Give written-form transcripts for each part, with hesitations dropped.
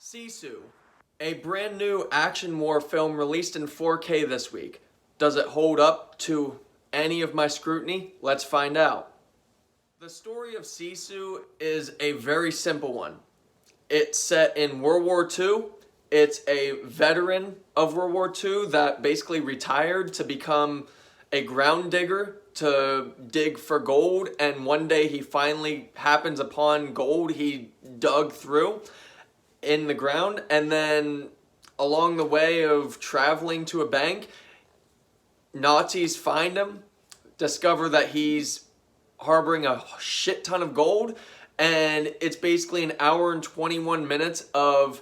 Sisu, a brand new action war film released in 4K this week. Does it hold up to any of my scrutiny? Let's find out. The story of Sisu is a very simple one. It's set in World War II. It's a veteran of World War II that basically retired to become a ground digger to dig for gold, and one day he finally happens upon gold he dug through in the ground, and then along the way of traveling to a bank, Nazis find him, discover that he's harboring a shit ton of gold, and it's basically an hour and 21 minutes of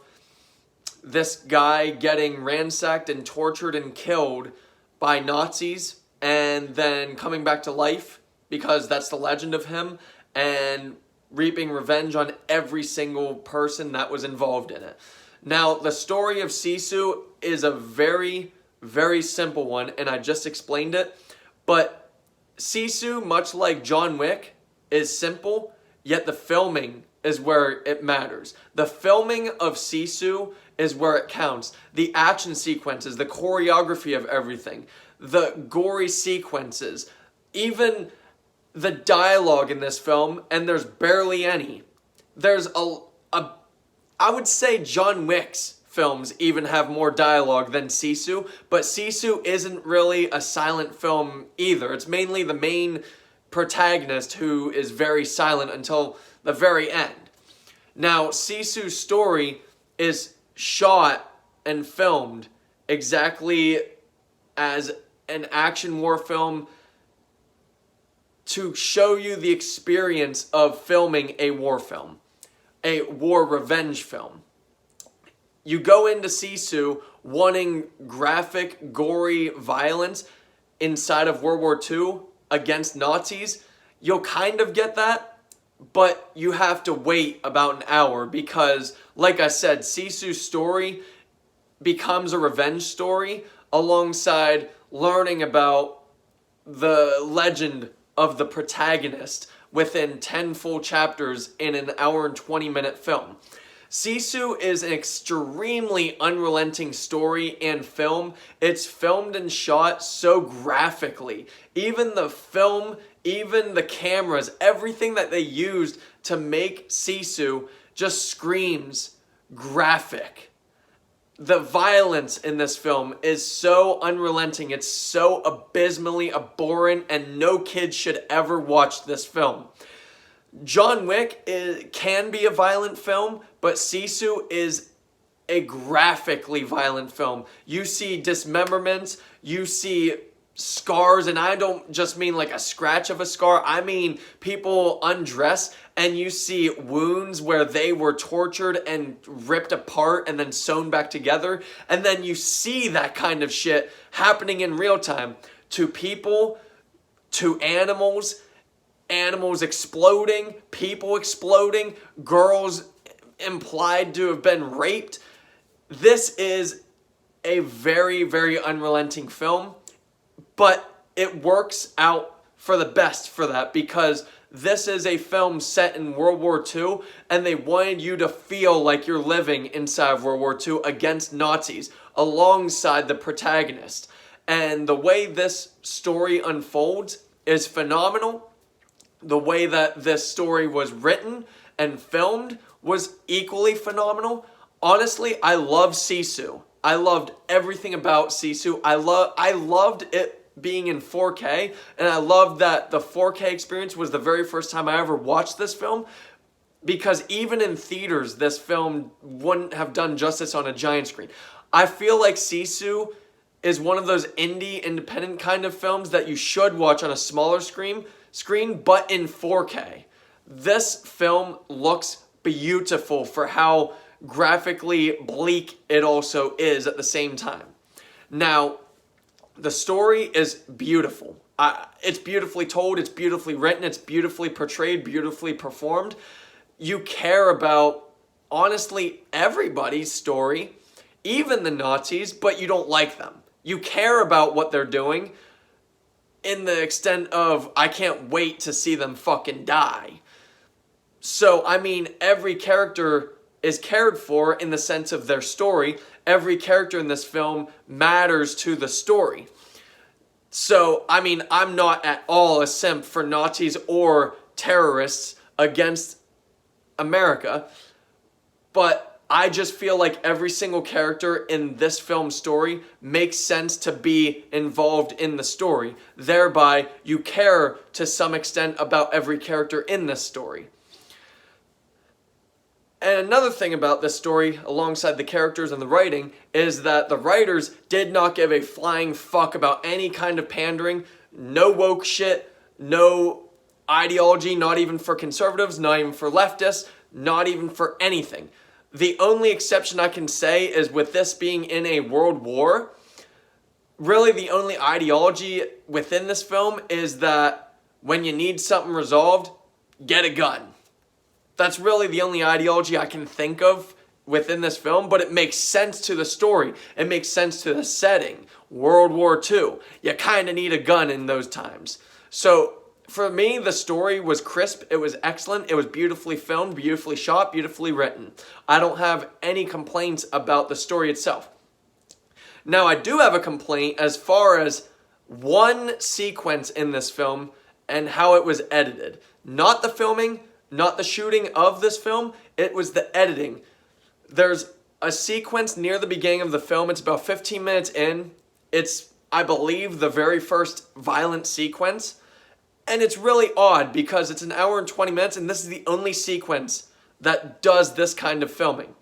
this guy getting ransacked and tortured and killed by Nazis and then coming back to life because that's the legend of him, and reaping revenge on every single person that was involved in it. Now, the story of Sisu is a very, very simple one, and I just explained it, but Sisu, much like John Wick, is simple, yet the filming is where it matters. The filming of Sisu is where it counts. The action sequences, the choreography of everything, the gory sequences, even the dialogue in this film, and there's barely any. There's I would say John Wick's films even have more dialogue than Sisu, but Sisu isn't really a silent film either. It's mainly the main protagonist who is very silent until the very end. Now, Sisu's story is shot and filmed exactly as an action war film to show you the experience of filming a war film, a war revenge film. You go into Sisu wanting graphic, gory violence inside of World War II against Nazis. You'll kind of get that, but you have to wait about an hour because, like I said, Sisu's story becomes a revenge story alongside learning about the legend of the protagonist within 10 full chapters in an hour and 20-minute film. Sisu is an extremely unrelenting story and film. It's filmed and shot so graphically. Even the film, even the cameras, everything that they used to make Sisu just screams graphic. The violence in this film is so unrelenting. It's so abysmally abhorrent, and no kid should ever watch this film. John Wick can be a violent film, but Sisu is a graphically violent film. You see dismemberments, you see scars, and I don't just mean like a scratch of a scar. I mean people undress, and you see wounds where they were tortured and ripped apart and then sewn back together. And then you see that kind of shit happening in real time to people, to animals, animals exploding, people exploding, girls implied to have been raped. This is a very, very unrelenting film, but it works out for the best for that because this is a film set in World War II, and they wanted you to feel like you're living inside of World War II against Nazis alongside the protagonist. And the way this story unfolds is phenomenal. The way that this story was written and filmed was equally phenomenal. Honestly, I love Sisu. I loved everything about Sisu. I loved it being in 4K, and I loved that the 4K experience was the very first time I ever watched this film, because even in theaters, this film wouldn't have done justice on a giant screen. I feel like Sisu is one of those indie, independent kind of films that you should watch on a smaller screen, but in 4K. This film looks beautiful for how graphically bleak it also is at the same time. Now, the story is beautiful. It's beautifully told, it's beautifully written, it's beautifully portrayed, beautifully performed. You care about, honestly, everybody's story, even the Nazis, but you don't like them. You care about what they're doing in the extent of, I can't wait to see them fucking die. So, I mean, every character is cared for in the sense of their story. Every character in this film matters to the story. So, I mean, I'm not at all a simp for Nazis or terrorists against America, but I just feel like every single character in this film story makes sense to be involved in the story. Thereby, you care to some extent about every character in this story. And another thing about this story, alongside the characters and the writing, is that the writers did not give a flying fuck about any kind of pandering, no woke shit, no ideology, not even for conservatives, not even for leftists, not even for anything. The only exception I can say is with this being in a world war, really the only ideology within this film is that when you need something resolved, get a gun. That's really the only ideology I can think of within this film, but it makes sense to the story. It makes sense to the setting. World War II. You kind of need a gun in those times. So for me, the story was crisp. It was excellent. It was beautifully filmed, beautifully shot, beautifully written. I don't have any complaints about the story itself. Now, I do have a complaint as far as one sequence in this film and how it was edited. Not the filming, not the shooting of this film, it was the editing. There's a sequence near the beginning of the film. It's about 15 minutes in. It's, I believe, the very first violent sequence. And it's really odd because it's an hour and 20 minutes and this is the only sequence that does this kind of filming.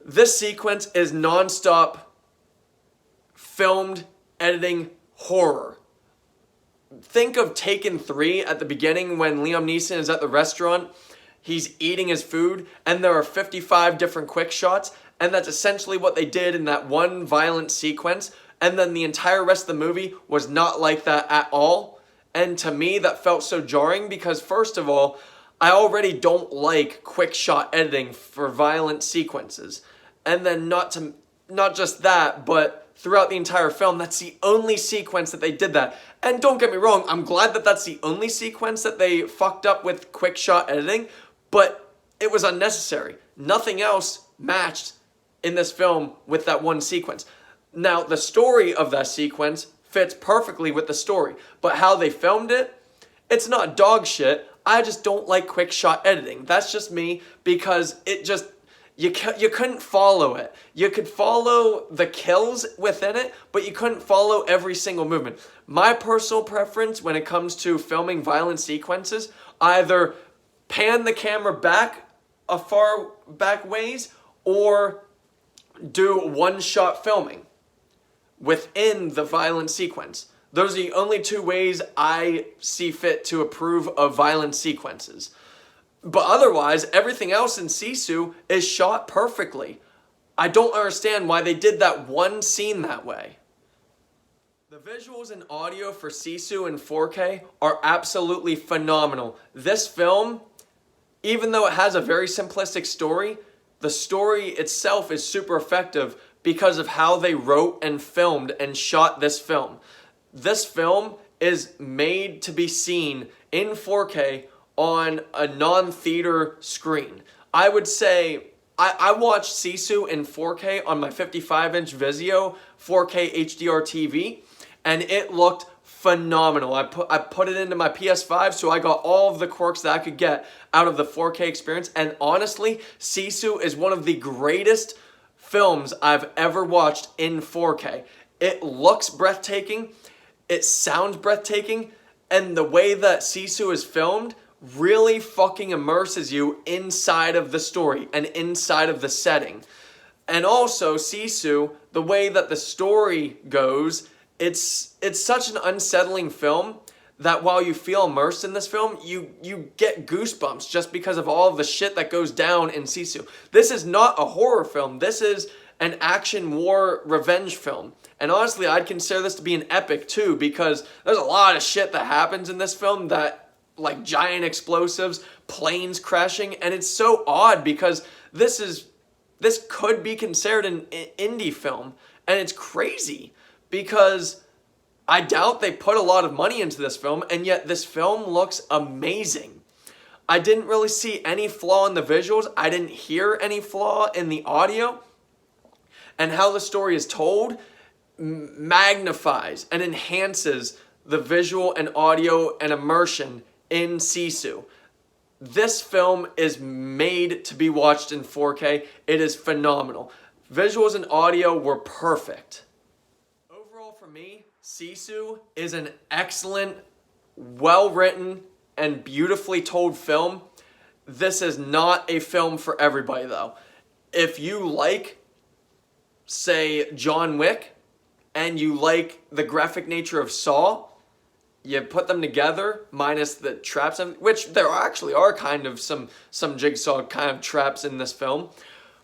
This sequence is non-stop filmed, editing horror. Think of Taken 3 at the beginning when Liam Neeson is at the restaurant. He's eating his food and there are 55 different quick shots, and that's essentially what they did in that one violent sequence, and then the entire rest of the movie was not like that at all. And to me that felt so jarring because first of all, I already don't like quick shot editing for violent sequences. And then not just that, but throughout the entire film, that's the only sequence that they did that. And don't get me wrong, I'm glad that that's the only sequence that they fucked up with quick shot editing, but it was unnecessary. Nothing else matched in this film with that one sequence. Now, the story of that sequence fits perfectly with the story, but how they filmed it, it's not dog shit. I just don't like quick shot editing. That's just me because it just, you couldn't follow it. You could follow the kills within it, but you couldn't follow every single movement. My personal preference when it comes to filming violent sequences, either pan the camera back a far back ways or do one-shot filming within the violent sequence. Those are the only two ways I see fit to approve of violent sequences. But otherwise, everything else in Sisu is shot perfectly. I don't understand why they did that one scene that way. The visuals and audio for Sisu in 4K are absolutely phenomenal. This film, even though it has a very simplistic story, the story itself is super effective because of how they wrote and filmed and shot this film. This film is made to be seen in 4K on a non-theater screen. I would say I watched Sisu in 4K on my 55-inch Vizio 4K HDR TV, and it looked phenomenal. I put it into my PS5, so I got all of the quirks that I could get out of the 4K experience, and honestly, Sisu is one of the greatest films I've ever watched in 4K. It looks breathtaking, it sounds breathtaking, and the way that Sisu is filmed really fucking immerses you inside of the story and inside of the setting. And also, Sisu, the way that the story goes, it's such an unsettling film that while you feel immersed in this film, you get goosebumps just because of all of the shit that goes down in Sisu. This is not a horror film. This is an action war revenge film. And honestly, I'd consider this to be an epic too, because there's a lot of shit that happens in this film that, like giant explosives, planes crashing, and it's so odd because this could be considered an indie film, and it's crazy because I doubt they put a lot of money into this film, and yet this film looks amazing. I didn't really see any flaw in the visuals. I didn't hear any flaw in the audio. And how the story is told magnifies and enhances the visual and audio and immersion in Sisu. This film is made to be watched in 4K. It is phenomenal. Visuals and audio were perfect. Overall for me, Sisu is an excellent, well-written, and beautifully told film. This is not a film for everybody though. If you like, say, John Wick, and you like the graphic nature of Saw, you put them together, minus the traps, which there actually are kind of some Jigsaw kind of traps in this film.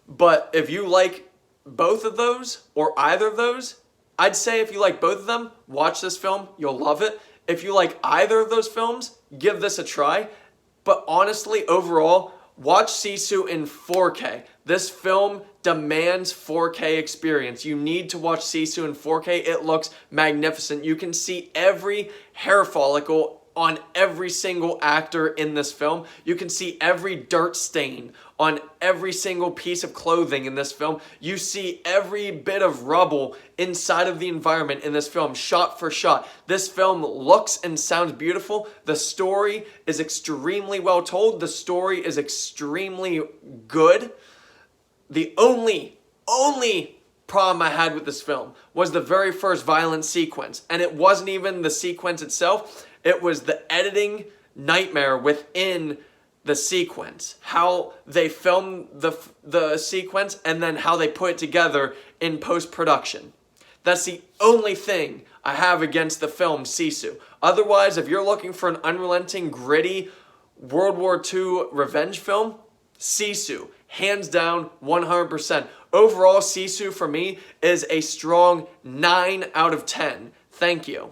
But if you like both of those, or either of those, I'd say if you like both of them, watch this film, you'll love it. If you like either of those films, give this a try. But honestly, overall, watch Sisu in 4K. This film demands 4K experience. You need to watch Sisu in 4K. It looks magnificent. You can see every hair follicle on every single actor in this film. You can see every dirt stain on every single piece of clothing in this film. You see every bit of rubble inside of the environment in this film, shot for shot. This film looks and sounds beautiful. The story is extremely well told. The story is extremely good. The only problem I had with this film was the very first violent sequence. And it wasn't even the sequence itself. It was the editing nightmare within the sequence. How they filmed the sequence and then how they put it together in post-production. That's the only thing I have against the film Sisu. Otherwise, if you're looking for an unrelenting, gritty World War II revenge film, Sisu, hands down, 100%. Overall, Sisu for me is a strong 9 out of 10. Thank you.